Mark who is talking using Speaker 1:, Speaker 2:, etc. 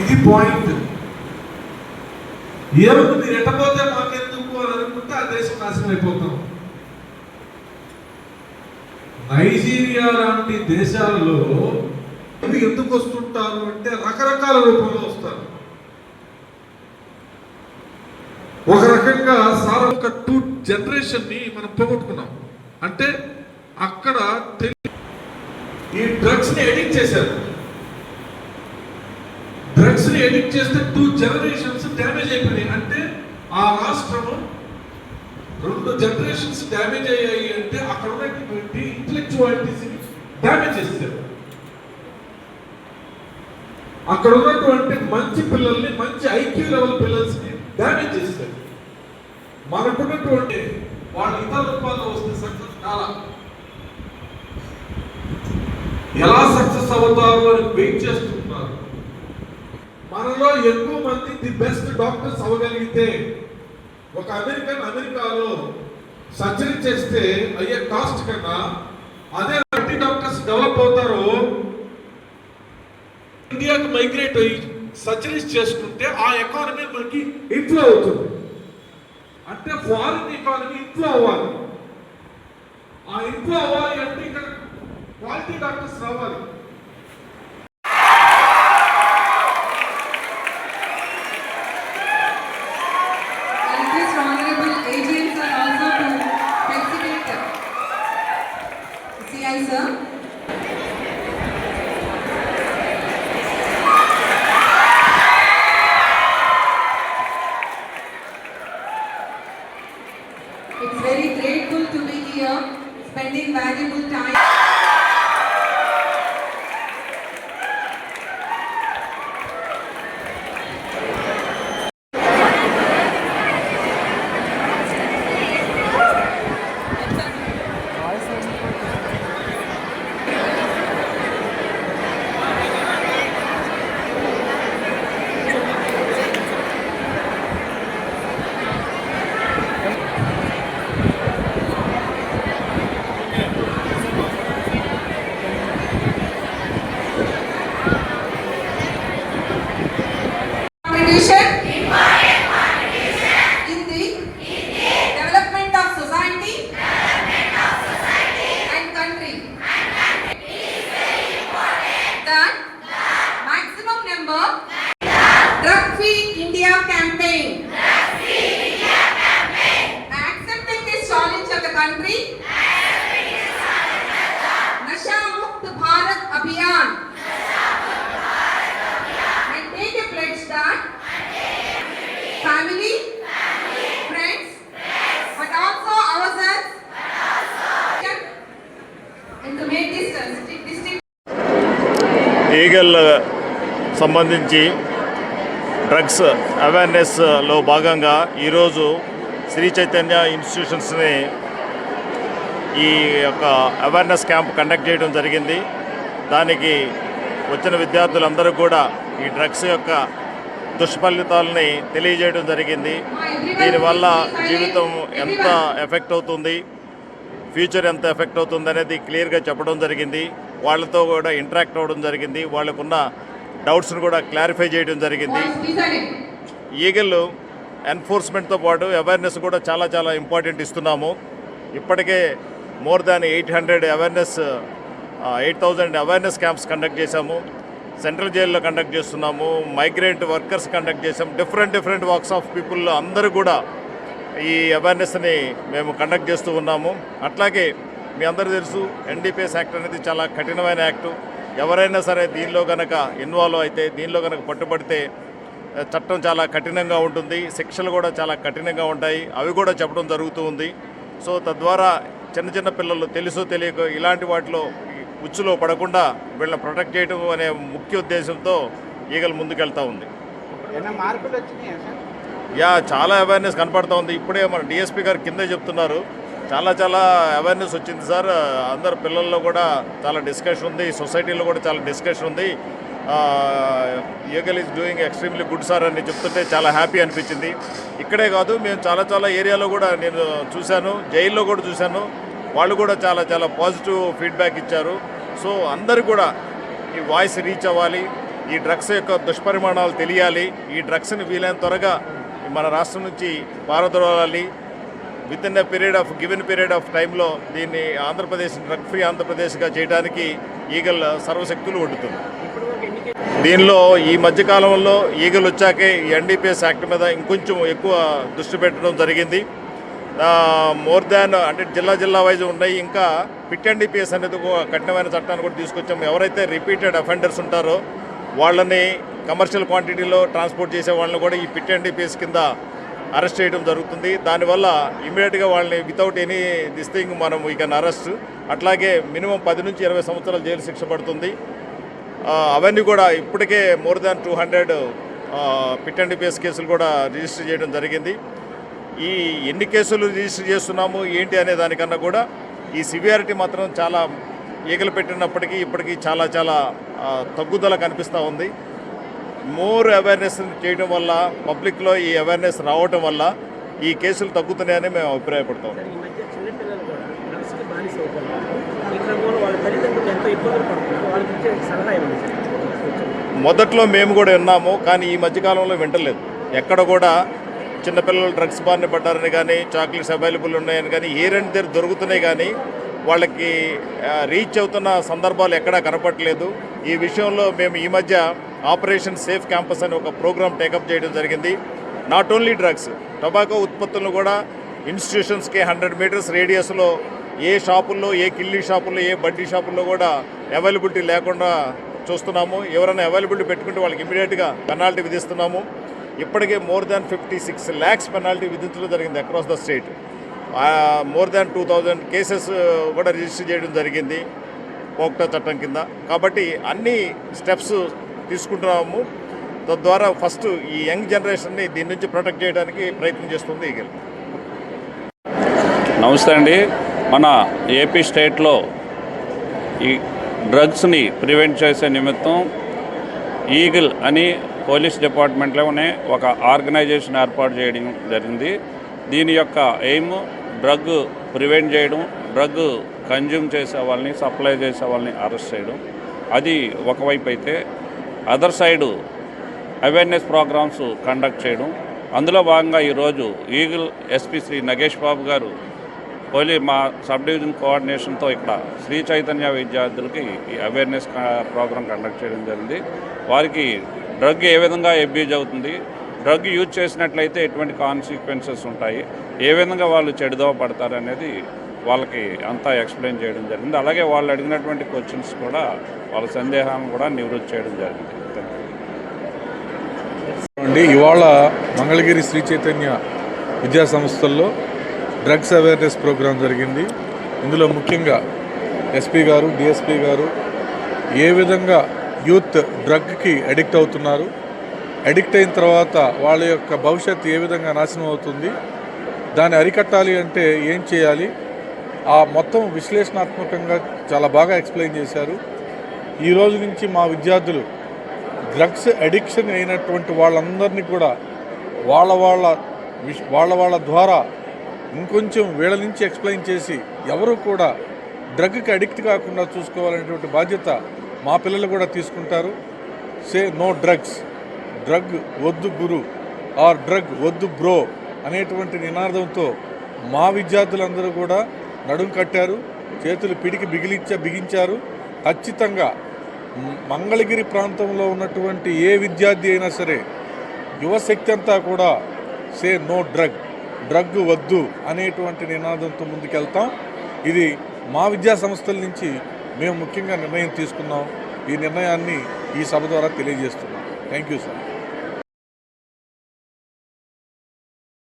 Speaker 1: ఇది పాయింట్. ఏమన్నా మీరు ఎట్టపోతే మాకెందుకు అని అనుకుంటే ఆ దేశం నాశనం అయిపోతాం. నైజీరియా లాంటి దేశాలలో ఎందుకు వస్తుంటారు అంటే రకరకాల రూపంలో వస్తారు. ఒక రకంగా సార్ ఒక 2 జనరేషన్ని మనం పోగొట్టుకున్నాం. అంటే అక్కడ ఈ డ్రగ్స్ ని ఎడిక్ట్ చేశారు. డ్రగ్స్ ని ఎడిక్ట్ చేస్తే 2 జనరేషన్స్ డ్యామేజ్ అయిపోయినాయి. అంటే ఆ రాష్ట్రము 2 జనరేషన్స్ డ్యామేజ్ అయ్యాయి. అంటే అక్కడ ఉన్నటువంటి ఇంటలెక్చువాలిటీస్ డ్యామేజ్ చేస్తారు. అక్కడ ఉన్నటువంటి మంచి పిల్లల్ని, మంచి ఐక్యూ లెవెల్ పిల్లల్ని డ్యామేజ్ చేస్తారు. మనకున్నటువంటి వాళ్ళు ఇతర రూపాల్లో వస్తే సక్సెస్ కాలా, ఎలా సక్సెస్ అవుతారు అని వెయిట్ చేస్తున్నారు. మనలో ఎక్కువ మంది ది బెస్ట్ డాక్టర్స్ అవ్వగలిగితే ఒక అమెరికాలో సర్జరీ చేస్తే అయ్యే కాస్ట్ కన్నా అదే 30 డాక్టర్స్ డెవలప్ అవుతారో ఇండియాకి మైగ్రేట్ అయ్యి సర్జరీస్ చేసుకుంటే ఆ ఎకానమీ మనకి ఇంట్లో అవుతుంది. అంటే ఫారిన్ ఎకానమీ ఇంట్లో అవ్వాలి. ఆ ఇంట్లో అవ్వాలి అంటే ఇక్కడ క్వాలిటీ డాక్టర్స్ రావాలి.
Speaker 2: It's very grateful to be here, spending valuable time. नशा मुक्त भारत अभियान and take a pledge that family, friends, but also ourselves and to make this distinct.
Speaker 3: Eagle సంబంధించి డ్రగ్స్ అవేర్నెస్లో భాగంగా ఈరోజు శ్రీ చైతన్య ఇన్స్టిట్యూషన్స్ని ఈ యొక్క అవేర్నెస్ క్యాంప్ కండక్ట్ చేయడం జరిగింది. దానికి వచ్చిన విద్యార్థులందరూ కూడా ఈ డ్రగ్స్ యొక్క దుష్ఫలితాలని తెలియజేయడం జరిగింది. దీనివల్ల జీవితం ఎంత ఎఫెక్ట్ అవుతుంది, ఫ్యూచర్ ఎంత ఎఫెక్ట్ అవుతుంది అనేది క్లియర్గా చెప్పడం జరిగింది. వాళ్ళతో కూడా ఇంటరాక్ట్ అవ్వడం జరిగింది. వాళ్ళకున్న డౌట్స్ను కూడా క్లారిఫై చేయడం జరిగింది. ఈగల్ ఎన్ఫోర్స్మెంట్తో పాటు అవేర్నెస్ కూడా చాలా చాలా ఇంపార్టెంట్ ఇస్తున్నాము. ఇప్పటికే more than 800 8,000 awareness camps conduct చేశాము. సెంట్రల్ జైల్లో కండక్ట్ చేస్తున్నాము. మైగ్రెంట్ వర్కర్స్ కండక్ట్ చేసాము. డిఫరెంట్ వాక్స్ ఆఫ్ పీపుల్ అందరూ కూడా ఈ అవేర్నెస్ని మేము కండక్ట్ చేస్తూ ఉన్నాము. అట్లాగే మీ అందరూ తెలుసు, ఎన్డీపీఎస్ యాక్ట్ అనేది చాలా కఠినమైన యాక్టు. ఎవరైనా సరే దీనిలో కనుక ఇన్వాల్వ్ అయితే, దీనిలో కనుక పట్టుబడితే చట్టం చాలా కఠినంగా ఉంటుంది. శిక్షలు కూడా చాలా కఠినంగా ఉంటాయి. అవి కూడా చెప్పడం జరుగుతూ ఉంది. సో తద్వారా చిన్న పిల్లలు తెలుసో తెలియక ఇలాంటి వాటిలో ఉచ్చులో పడకుండా వీళ్ళని ప్రొటెక్ట్ చేయడం అనే ముఖ్య ఉద్దేశంతో ఈగల్ ముందుకెళ్తూ ఉంది. చాలా అవేర్నెస్ కనపడుతూ ఉంది. ఇప్పుడే మన డిఎస్పీ గారు కిందే చెప్తున్నారు, చాలా అవేర్నెస్ వచ్చింది సార్. అందరు పిల్లల్లో కూడా చాలా డిస్కషన్ ఉంది, సొసైటీలో కూడా చాలా డిస్కషన్ ఉంది. Eagle is doing extremely good sir అని చెప్తుంటే చాలా హ్యాపీ అనిపించింది. ఇక్కడే కాదు, మేము చాలా ఏరియాలో కూడా నేను చూశాను, జైల్లో కూడా చూశాను. వాళ్ళు కూడా చాలా పాజిటివ్ ఫీడ్బ్యాక్ ఇచ్చారు. సో అందరు కూడా ఈ వాయిస్ రీచ్ అవ్వాలి, ఈ డ్రగ్స్ యొక్క దుష్పరిమాణాలు తెలియాలి, ఈ డ్రగ్స్ని వీలైన త్వరగా మన రాష్ట్రం నుంచి పారదోలాలి. Within given period of టైంలో దీన్ని ఆంధ్రప్రదేశ్ డ్రగ్ ఫ్రీ ఆంధ్రప్రదేశ్గా చేయడానికి ఈగల్ సర్వశక్తులు ఒడ్డుతుంది. దీనిలో ఈ మధ్యకాలంలో ఈగల్ వచ్చాకే ఈ ఎన్డీపీఎస్ యాక్ట్ మీద ఇంకొంచెం ఎక్కువ దృష్టి పెట్టడం జరిగింది. మోర్ దాన్ అంటే జిల్లా వైజ్ ఉన్నాయి. ఇంకా పిట్ ఎన్డీపీఎస్ అనేది ఒక కఠినమైన చట్టాన్ని కూడా తీసుకొచ్చాము. ఎవరైతే రిపీటెడ్ అఫెండర్స్ ఉంటారో వాళ్ళని కమర్షియల్ క్వాంటిటీలో ట్రాన్స్పోర్ట్ చేసే వాళ్ళని కూడా ఈ పిట్ ఎన్డీపీఎస్ కింద అరెస్ట్ చేయడం జరుగుతుంది. దానివల్ల ఇమీడియట్గా వాళ్ళని వితౌట్ ఎనీ దిస్ థింగ్ మనం వీ కెన్ అరెస్ట్. అట్లాగే మినిమం 10 నుంచి 20 సంవత్సరాలు జైలు శిక్ష పడుతుంది. అవన్నీ కూడా ఇప్పటికే మోర్ దాన్ 200 పిట్ ఎన్డీపీఎస్ కేసులు కూడా రిజిస్టర్ చేయడం జరిగింది. ఈ ఎన్ని కేసులు రిజిస్టర్ చేస్తున్నాము ఏంటి అనే దానికన్నా కూడా ఈ సివియారిటీ మాత్రం చాలా ఈగలు పెట్టినప్పటికీ ఇప్పటికీ చాలా తగ్గుదల కనిపిస్తూ ఉంది. మోర్ అవేర్నెస్ చేయడం వల్ల పబ్లిక్లో ఈ అవేర్నెస్ రావటం వల్ల ఈ కేసులు తగ్గుతున్నాయని మేము అభిప్రాయపడతాం. మొదట్లో మేము కూడా విన్నాము, కానీ ఈ మధ్యకాలంలో వింటలేదు. ఎక్కడ కూడా చిన్నపిల్లలు డ్రగ్స్ బారిన పడ్డారని కానీ, చాక్లెట్స్ అవైలబుల్ ఉన్నాయని కానీ, ఏర్ అండ్ దేర్ దొరుకుతున్నాయి కానీ వాళ్ళకి రీచ్ అవుతున్న సందర్భాలు ఎక్కడా కనపడలేదు. ఈ విషయంలో మేము ఈ మధ్య ఆపరేషన్ సేఫ్ క్యాంపస్ అని ఒక ప్రోగ్రామ్ టేకప్ చేయడం జరిగింది. నాట్ ఓన్లీ డ్రగ్స్, టొబాకో ఉత్పత్తులను కూడా ఇన్స్టిట్యూషన్స్కి 100 మీటర్స్ రేడియస్లో ఏ షాపుల్లో, ఏ కిల్లీ షాపుల్లో, ఏ బడ్డీ షాపుల్లో కూడా అవైలబిలిటీ లేకుండా చూస్తున్నాము. ఎవరైనా అవైలబిలిటీ పెట్టుకుంటే వాళ్ళకి ఇమీడియట్గా పెనాల్టీ విధిస్తున్నాము. ఇప్పటికే మోర్ దాన్ 56 lakhs పెనాల్టీ విధించడం జరిగింది across the state. More than 2000 cases కూడా రిజిస్టర్ చేయడం జరిగింది పోక్టో చట్టం కింద. కాబట్టి అన్ని స్టెప్స్ తీసుకుంటున్నాము. తద్వారా ఫస్ట్ ఈ యంగ్ జనరేషన్ని దీని నుంచి ప్రొటెక్ట్ చేయడానికి ప్రయత్నం చేస్తుంది ఈగల్.
Speaker 4: నమస్తే అండి. మన ఏపీ స్టేట్లో ఈ డ్రగ్స్ని ప్రివెంట్ చేసే నిమిత్తం ఈగల్ అని పోలీస్ డిపార్ట్మెంట్లోనే ఒక ఆర్గనైజేషన్ ఏర్పాటు చేయడం జరిగింది. దీని యొక్క ఎయిమ్ డ్రగ్ ప్రివెంట్ చేయడం, డ్రగ్ కన్జ్యూమ్ చేసే వాళ్ళని, సప్లై చేసే వాళ్ళని అరెస్ట్ చేయడం. అది ఒకవైపు అయితే other side awareness programs conduct చేయడం. అందులో భాగంగా ఈరోజు ఈగల్ ఎస్పీ శ్రీ నగేష్ బాబు గారు మా సబ్ డివిజన్ కోఆర్డినేషన్తో ఇక్కడ శ్రీ చైతన్య విద్యార్థులకి ఈ అవేర్నెస్ ప్రోగ్రాం కండక్ట్ చేయడం జరిగింది. వారికి డ్రగ్ ఏ విధంగా అబ్యూజ్ అవుతుంది, డ్రగ్ యూజ్ చేసినట్లయితే ఎటువంటి కాన్సిక్వెన్సెస్ ఉంటాయి, ఏ విధంగా వాళ్ళు చెడుదోవ పడతారు అనేది వాళ్ళకి అంతా ఎక్స్ప్లెయిన్ చేయడం జరిగింది. అలాగే వాళ్ళు అడిగినటువంటి క్వశ్చన్స్ కూడా వాళ్ళ సందేహాలను కూడా నివృత్తి చేయడం జరిగింది.
Speaker 5: ఇవాళ మంగళగిరి శ్రీ చైతన్య విద్యా సంస్థల్లో డ్రగ్స్ అవేర్నెస్ ప్రోగ్రాం జరిగింది. ఇందులో ముఖ్యంగా ఎస్పీ గారు, డిఎస్పీ గారు ఏ విధంగా యూత్ డ్రగ్కి అడిక్ట్ అవుతున్నారు, అడిక్ట్ అయిన తర్వాత వాళ్ళ యొక్క భవిష్యత్తు ఏ విధంగా నాశనం అవుతుంది, దాన్ని అరికట్టాలి అంటే ఏం చేయాలి, ఆ మొత్తం విశ్లేషణాత్మకంగా చాలా బాగా ఎక్స్ప్లెయిన్ చేశారు. ఈ రోజు నుంచి మా విద్యార్థులు డ్రగ్స్ అడిక్షన్ అయినటువంటి వాళ్ళందరినీ కూడా వాళ్ళ ద్వారా ఇంకొంచెం వీళ్ళ నుంచి ఎక్స్ప్లెయిన్ చేసి ఎవరు కూడా డ్రగ్కి అడిక్ట్ కాకుండా చూసుకోవాలనేటువంటి బాధ్యత మా పిల్లలు కూడా తీసుకుంటారు. సే నో డ్రగ్స్, డ్రగ్ వద్దు గురు ఆర్ డ్రగ్ వద్దు బ్రో అనేటువంటి నినాదంతో మా విద్యార్థులందరూ కూడా నడుం కట్టారు, చేతులు పిడికి బిగించారు. ఖచ్చితంగా మంగళగిరి ప్రాంతంలో ఉన్నటువంటి ఏ విద్యార్థి అయినా సరే యువశక్తి అంతా కూడా సే నో డ్రగ్ వద్దు అనేటువంటి నినాదంతో ముందుకెళ్తాం. ఇది మా విద్యా సంస్థల నుంచి మేము ముఖ్యంగా నిర్ణయం తీసుకున్నాం. ఈ నిర్ణయాన్ని ఈ సభ ద్వారా తెలియజేస్తున్నాం. Thank you sir.